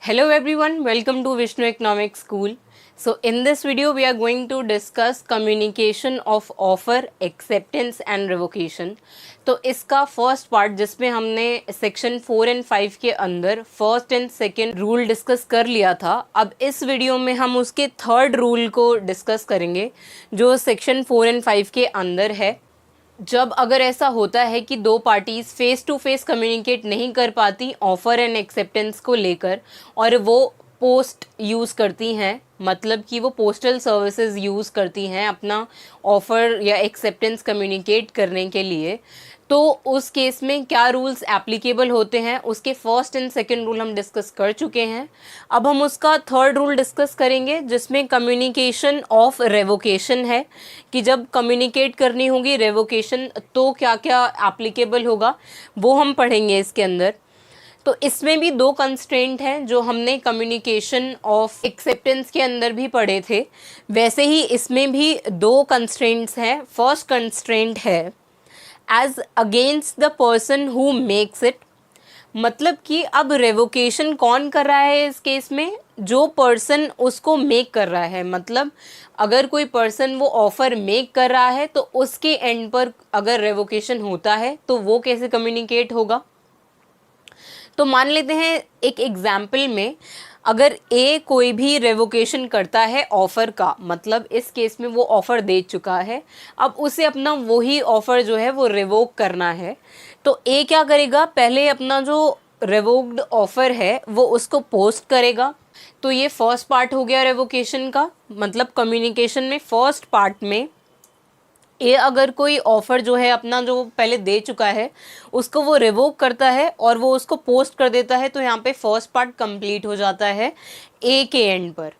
Hello everyone, welcome to Vishnu Economic School. So in this video we are going to discuss communication of offer, acceptance and revocation. तो इसका first part जिसमें हमने section 4 and 5 के अंदर first and second rule discuss कर लिया था, अब इस वीडियो में हम उसके थर्ड रूल को डिस्कस करेंगे जो सेक्शन 4 एंड 5 के अंदर है। जब अगर ऐसा होता है कि दो parties face to face communicate नहीं कर पाती ऑफ़र एंड एक्सेप्टेंस को लेकर और वो पोस्ट यूज़ करती हैं, मतलब कि वो पोस्टल सर्विसेज यूज़ करती हैं अपना ऑफ़र या एक्सेप्टेंस कम्युनिकेट करने के लिए, तो उस केस में क्या रूल्स एप्लीकेबल होते हैं उसके फर्स्ट एंड सेकंड रूल हम डिस्कस कर चुके हैं। अब हम उसका थर्ड रूल डिस्कस करेंगे जिसमें कम्युनिकेशन ऑफ रेवोकेशन है कि जब कम्युनिकेट करनी होगी रेवोकेशन तो क्या क्या एप्लीकेबल होगा वो हम पढ़ेंगे इसके अंदर। तो इसमें भी दो कंस्ट्रेंट हैं जो हमने कम्युनिकेशन ऑफ एक्सेप्टेंस के अंदर भी पढ़े थे, वैसे ही इसमें भी दो कंस्ट्रेंट्स हैं। फर्स्ट कंस्ट्रेंट है as against the person who makes it, मतलब कि अब रेवोकेशन कौन कर रहा है इस केस में, जो पर्सन उसको मेक कर रहा है। मतलब अगर कोई पर्सन वो ऑफ़र मेक कर रहा है तो उसके एंड पर अगर रेवोकेशन होता है तो वो कैसे कम्युनिकेट होगा। तो मान लेते हैं एक एग्जाम्पल में अगर ए कोई भी रेवोकेशन करता है ऑफ़र का, मतलब इस केस में वो ऑफ़र दे चुका है, अब उसे अपना वही ऑफ़र जो है वो रिवोक करना है, तो ए क्या करेगा, पहले अपना जो रिवोक्ड ऑफ़र है वो उसको पोस्ट करेगा। तो ये फर्स्ट पार्ट हो गया रेवोकेशन का, मतलब कम्युनिकेशन में फर्स्ट पार्ट में ये अगर कोई ऑफ़र जो है अपना जो पहले दे चुका है उसको वो रिवोक करता है और वो उसको पोस्ट कर देता है, तो यहाँ पे फर्स्ट पार्ट कंप्लीट हो जाता है ए के एंड पर।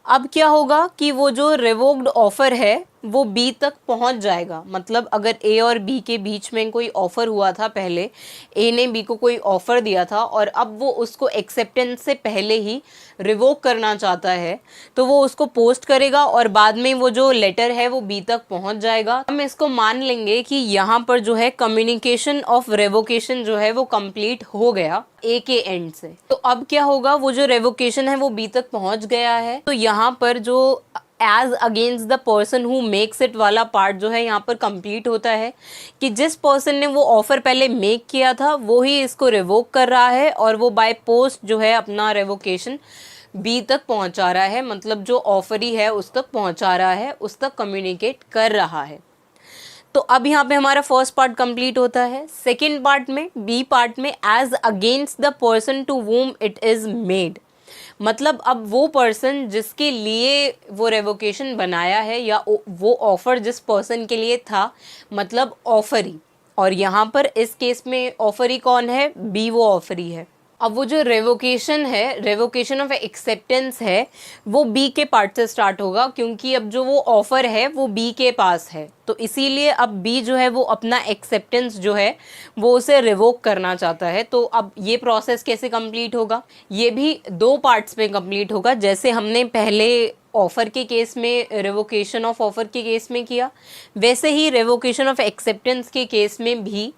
अब क्या होगा कि वो जो रिवोक्ड ऑफ़र है वो बी तक पहुंच जाएगा। मतलब अगर ए और बी के बीच में कोई ऑफ़र हुआ था, पहले ए ने बी को कोई ऑफ़र दिया था और अब वो उसको एक्सेप्टेंस से पहले ही रिवोक करना चाहता है, तो वो उसको पोस्ट करेगा और बाद में वो जो लेटर है वो बी तक पहुंच जाएगा। हम इसको मान लेंगे कि यहाँ पर जो है कम्युनिकेशन ऑफ रेवोकेशन जो है वो कंप्लीट हो गया ए के एंड से। तो अब क्या होगा, वो जो रेवोकेशन है वो बी तक पहुंच गया है, तो यहाँ पर जो as against the person who makes it वाला पार्ट जो है यहाँ पर कंप्लीट होता है कि जिस पर्सन ने वो ऑफ़र पहले मेक किया था वो ही इसको रिवोक कर रहा है और वो बाय पोस्ट जो है अपना रेवोकेशन बी तक पहुंचा रहा है, मतलब जो ऑफरी है उस तक पहुंचा रहा है, उस तक कम्युनिकेट कर रहा है। तो अब यहाँ पे हमारा फर्स्ट पार्ट कंप्लीट होता है। सेकेंड पार्ट में, बी पार्ट में, as against the person to whom it is made, मतलब अब वो पर्सन जिसके लिए वो रेवोकेशन बनाया है या वो ऑफ़र जिस पर्सन के लिए था, मतलब ऑफरी, और यहाँ पर इस केस में ऑफरी कौन है, बी वो ऑफरी है। अब वो जो रेवोकेशन है, रेवोकेशन ऑफ एक्सेप्टेंस है, वो बी के पार्ट से स्टार्ट होगा क्योंकि अब जो वो ऑफ़र है वो बी के पास है, तो इसीलिए अब बी जो है वो अपना एक्सेप्टेंस जो है वो उसे रिवोक करना चाहता है। तो अब ये प्रोसेस कैसे कंप्लीट होगा, ये भी दो पार्ट्स में कंप्लीट होगा, जैसे हमने पहले ऑफ़र के केस में रेवोकेशन ऑफ ऑफ़र के केस में किया, वैसे ही रेवोकेशन ऑफ एक्सेप्टेंस के केस में भी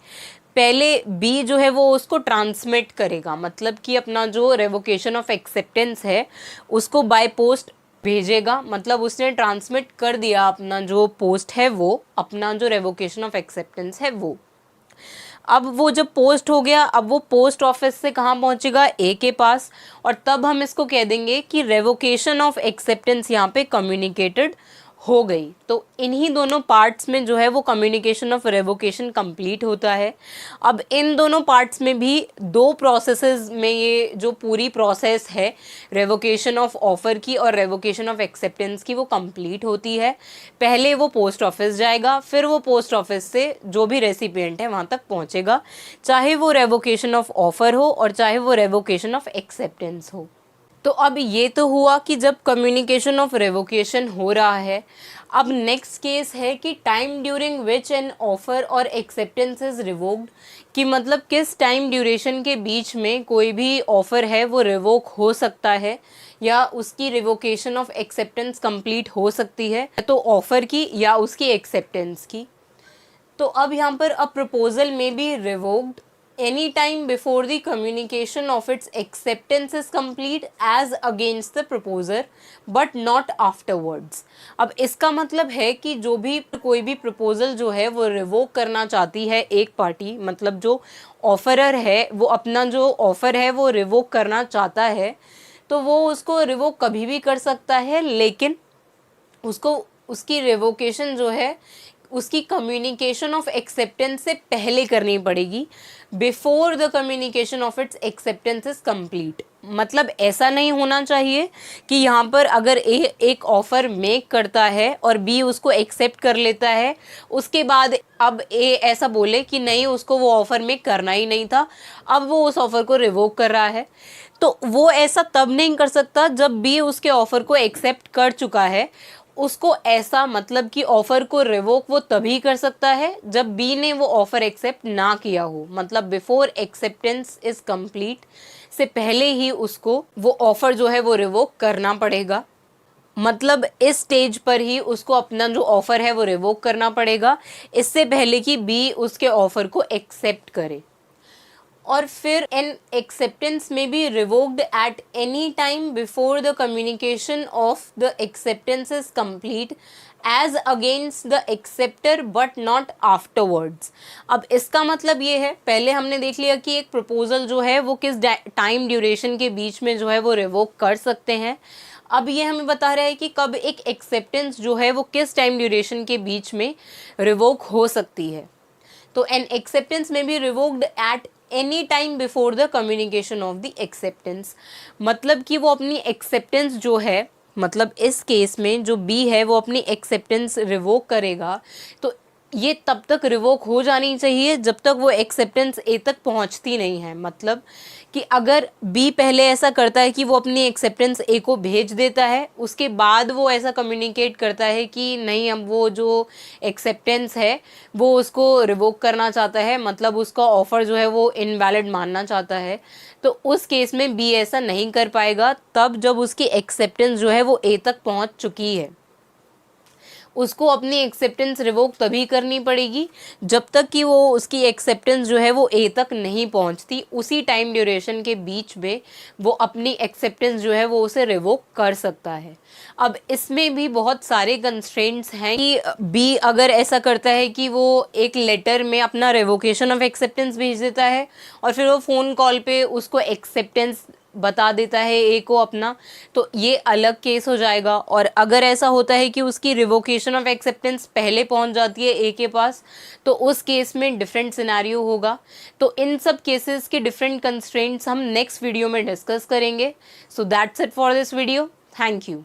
पहले बी जो है वो उसको ट्रांसमिट करेगा, मतलब कि अपना जो रेवोकेशन ऑफ एक्सेप्टेंस है उसको बाय पोस्ट भेजेगा, मतलब उसने ट्रांसमिट कर दिया अपना जो पोस्ट है वो अपना जो रेवोकेशन ऑफ एक्सेप्टेंस है वो। अब वो जब पोस्ट हो गया, अब वो पोस्ट ऑफिस से कहाँ पहुँचेगा, ए के पास, और तब हम इसको कह देंगे कि रेवोकेशन ऑफ एक्सेप्टेंस यहाँ पे कम्युनिकेटेड हो गई। तो इन्हीं दोनों पार्ट्स में जो है वो कम्युनिकेशन ऑफ रेवोकेशन कंप्लीट होता है। अब इन दोनों पार्ट्स में भी दो प्रोसेसेस में ये जो पूरी प्रोसेस है रेवोकेशन ऑफ ऑफ़र की और रेवोकेशन ऑफ एक्सेप्टेंस की वो कंप्लीट होती है। पहले वो पोस्ट ऑफिस जाएगा, फिर वो पोस्ट ऑफिस से जो भी रेसिपिएंट है वहाँ तक पहुँचेगा, चाहे वो रेवोकेशन ऑफ ऑफ़र हो और चाहे वो रेवोकेशन ऑफ एक्सेप्टेंस हो। तो अब ये तो हुआ कि जब कम्युनिकेशन ऑफ रेवोकेशन हो रहा है। अब नेक्स्ट केस है कि time during which N offer और एक्सेप्टेंस इज़ रिवोक्ड, कि मतलब किस टाइम ड्यूरेशन के बीच में कोई भी ऑफ़र है वो रिवोक हो सकता है या उसकी रिवोकेशन ऑफ एक्सेप्टेंस कंप्लीट हो सकती है, तो ऑफ़र की या उसकी एक्सेप्टेंस की। तो अब यहाँ पर अ प्रपोजल में be revoked any time before the communication of its acceptance is complete as against the proposer but not afterwards. अब इसका मतलब है कि जो भी कोई भी प्रपोजल जो है वो रिवोक करना चाहती है एक पार्टी, मतलब जो ऑफरर है वो अपना जो ऑफर है वो रिवोक करना चाहता है, तो वो उसको रिवोक कभी भी कर सकता है, लेकिन उसको उसकी रिवोकेशन जो है उसकी कम्युनिकेशन ऑफ एक्सेप्टेंस से पहले करनी पड़ेगी, before the communication of its acceptance is complete. मतलब ऐसा नहीं होना चाहिए कि यहाँ पर अगर एक ऑफ़र मेक करता है और बी उसको एक्सेप्ट कर लेता है, उसके बाद अब ए ऐसा बोले कि नहीं उसको वो ऑफ़र मेक करना ही नहीं था, अब वो उस ऑफ़र को रिवोक कर रहा है। तो वो ऐसा तब नहीं कर सकता जब बी उसके ऑफ़र को एक्सेप्ट कर चुका है। उसको ऐसा मतलब कि ऑफ़र को रिवोक वो तभी कर सकता है जब बी ने वो ऑफ़र एक्सेप्ट ना किया हो, मतलब बिफोर एक्सेप्टेंस इज कंप्लीट से पहले ही उसको वो ऑफ़र जो है वो रिवोक करना पड़ेगा। मतलब इस स्टेज पर ही उसको अपना जो ऑफ़र है वो रिवोक करना पड़ेगा, इससे पहले कि बी उसके ऑफ़र को एक्सेप्ट करे। और फिर एन एक्सेप्टेंस में be revoked at any time before the communication of the acceptance is complete as against the acceptor but not afterwards. अब इसका मतलब ये है, पहले हमने देख लिया कि एक प्रपोजल जो है वो किस टाइम ड्यूरेशन के बीच में जो है वो रिवोक कर सकते हैं। अब ये हमें बता रहा है कि कब एक एक्सेप्टेंस जो है वो किस टाइम ड्यूरेशन के बीच में रिवोक हो सकती है। तो एन एक्सेप्टेंस में be revoked at any time before the communication of the acceptance, मतलब कि वो अपनी एक्सेप्टेंस जो है, मतलब इस केस में जो बी है वो अपनी एक्सेप्टेंस रिवोक करेगा, तो ये तब तक रिवोक हो जानी चाहिए जब तक वो एक्सेप्टेंस ए तक पहुंचती नहीं है। मतलब कि अगर बी पहले ऐसा करता है कि वो अपनी एक्सेप्टेंस ए को भेज देता है, उसके बाद वो ऐसा कम्युनिकेट करता है कि नहीं अब वो जो एक्सेप्टेंस है वो उसको रिवोक करना चाहता है, मतलब उसका ऑफ़र जो है वो इनवैलिड मानना चाहता है, तो उस केस में बी ऐसा नहीं कर पाएगा तब जब उसकी एक्सेप्टेंस जो है वो ए तक पहुंच चुकी है। उसको अपनी एक्सेप्टेंस रिवोक तभी करनी पड़ेगी जब तक कि वो उसकी एक्सेप्टेंस जो है वो ए तक नहीं पहुंचती, उसी टाइम ड्यूरेशन के बीच में वो अपनी एक्सेप्टेंस जो है वो उसे रिवोक कर सकता है। अब इसमें भी बहुत सारे कंस्ट्रेंट्स हैं कि बी अगर ऐसा करता है कि वो एक लेटर में अपना रिवोकेशन ऑफ एक्सेप्टेंस भेज देता है और फिर वो फ़ोन कॉल पे उसको एक्सेप्टेंस बता देता है ए को अपना, तो ये अलग केस हो जाएगा। और अगर ऐसा होता है कि उसकी रिवोकेशन ऑफ एक्सेप्टेंस पहले पहुंच जाती है ए के पास, तो उस केस में डिफरेंट सिनेरियो होगा। तो इन सब केसेस के डिफरेंट कंस्ट्रेंट्स हम नेक्स्ट वीडियो में डिस्कस करेंगे। So that's it for this video. Thank you.